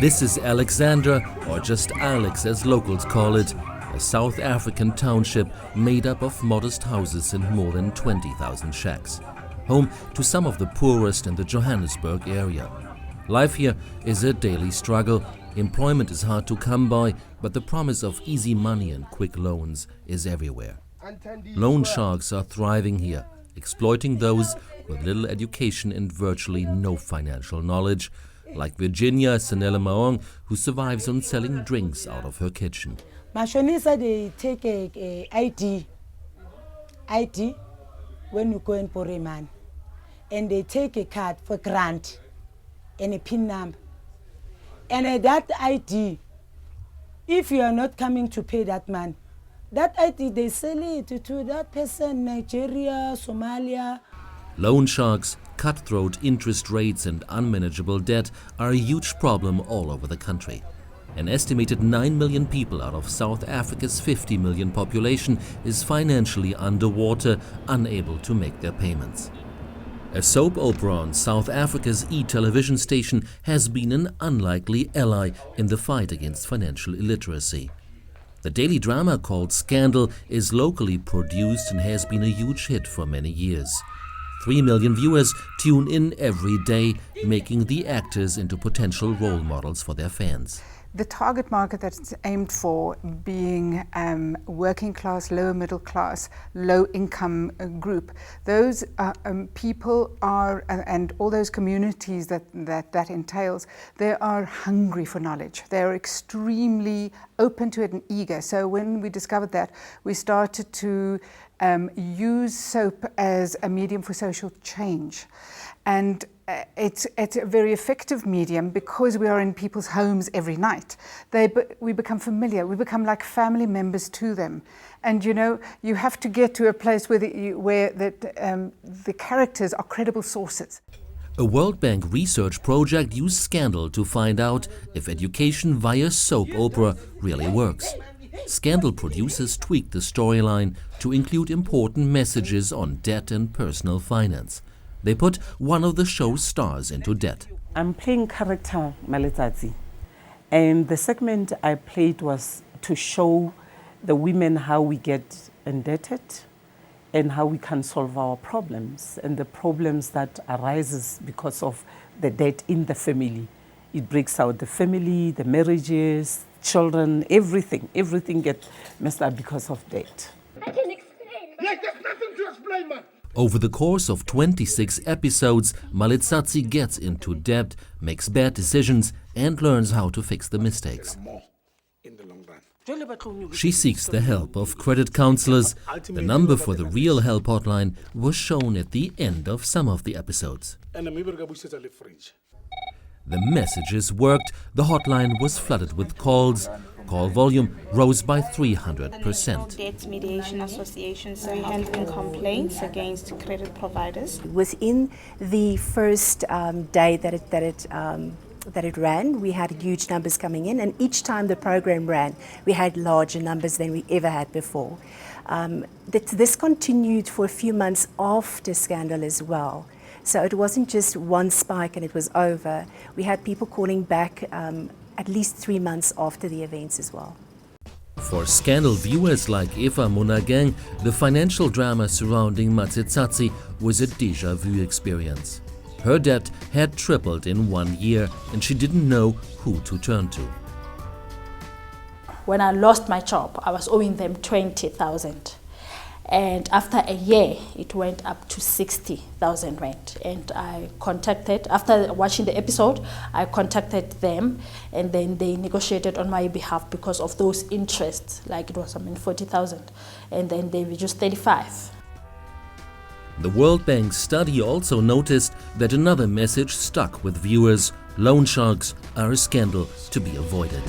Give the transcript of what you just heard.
This is Alexandra, or just Alex as locals call it, a South African township made up of modest houses and more than 20,000 shacks. Home to some of the poorest in the Johannesburg area. Life here is a daily struggle. Employment is hard to come by, but the promise of easy money and quick loans is everywhere. Loan sharks are thriving here, exploiting those with little education and virtually no financial knowledge, like Virginia Sanelle, who survives on selling drinks out of her kitchen. Mashonisa, they take a ID when you go in for a man, and they take a card for grant and a PIN number. And that ID, if you are not coming to pay that man, that ID, they sell it to that person, Nigeria, Somalia. Loan sharks, cutthroat interest rates and unmanageable debt are a huge problem all over the country. An estimated 9 million people out of South Africa's 50 million population is financially underwater, unable to make their payments. A soap opera on South Africa's e-television station has been an unlikely ally in the fight against financial illiteracy. The daily drama called Scandal is locally produced and has been a huge hit for many years. 3 million viewers tune in every day, making the actors into potential role models for their fans. The target market that's aimed for being working class, lower middle class, low income group, those people are, and all those communities that entails, they are hungry for knowledge. They're extremely open to it and eager. So when we discovered that, we started to use soap as a medium for social change. And it's a very effective medium because we are in people's homes every night. We become familiar, we become like family members to them. And you know, you have to get to a place where the characters are credible sources. A World Bank research project used Scandal to find out if education via soap opera really works. Scandal producers tweaked the storyline to include important messages on debt and personal finance. They put one of the show's stars into debt. I'm playing character Malitati, and the segment I played was to show the women how we get indebted and how we can solve our problems and the problems that arises because of the debt in the family. It breaks out the family, the marriages, children, everything gets messed up because of debt. I can explain. Like there's nothing to explain, man. Over the course of 26 episodes, Malitsazi gets into debt, makes bad decisions, and learns how to fix the mistakes. She seeks the help of credit counselors. The number for the Real Help hotline was shown at the end of some of the episodes. The messages worked. The hotline was flooded with calls. Call volume rose by 300%. Debt Mediation Associations are handling complaints against credit providers. Within the first day that it ran, we had huge numbers coming in, and each time the program ran, we had larger numbers than we ever had before. This continued for a few months after Scandal as well. So it wasn't just one spike and it was over. We had people calling back at least 3 months after the events as well. For Scandal viewers like Eva Monageng, the financial drama surrounding Mmatata was a déjà vu experience. Her debt had tripled in 1 year and she didn't know who to turn to. When I lost my job, I was owing them 20,000. And after a year, it went up to 60,000 rand. And I contacted, after watching the episode, I contacted them and then they negotiated on my behalf because of those interests, like it was 40,000. And then they reduced 35. The World Bank study also noticed that another message stuck with viewers: loan sharks are a scandal to be avoided.